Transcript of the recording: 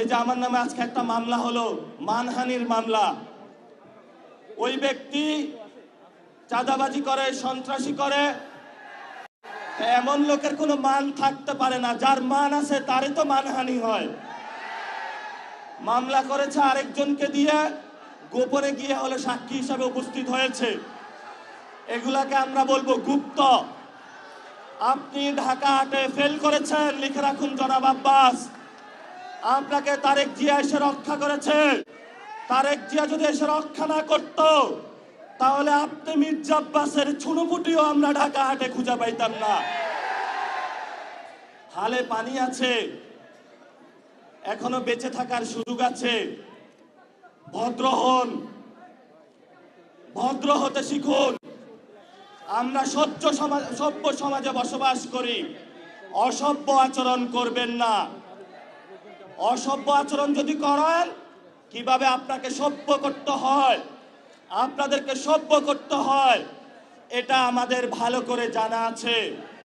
এই যে আমার নামে আজকে একটা মামলা হলো, মানহানির মামলা। ওই ব্যক্তি চাঁদাবাজি করে, সন্ত্রাসী করে। এমন লোকের কোনো মান থাকতে পারে না, যার মান আছে তারই তো মানহানি হয়। মামলা করেছে আরেকজনকে দিয়ে, গোপনে গিয়ে হলে সাক্ষী হিসাবে উপস্থিত হয়েছে। এগুলাকে আমরা বলবো গুপ্ত। আপনি ঢাকা হাটে ফেল করেছেন, লিখে রাখুন জনাব আব্বাস। আপনাকে তারেক জিয়া এসে রক্ষা করেছে। তারেক জিয়া যদি এসে রক্ষা না করত, তাহলে আপনি মির্জা আব্বাসের ছুনোপুটিও আমরা ঢাকা হাটে খুঁজে পাইতাম না। হালে পানি আছে, এখনো বেঁচে থাকার সুযোগ আছে। ভদ্র হন, ভদ্র হতে শিখুন। আমরা সভ্য সমাজে বসবাস করি। অসভ্য আচরণ করবেন না। অসভ্য আচরণ যদি করেন, কিভাবে আপনাকে সভ্য করতে হয়, আপনাদেরকে সভ্য করতে হয়, এটা আমাদের ভালো করে জানা আছে।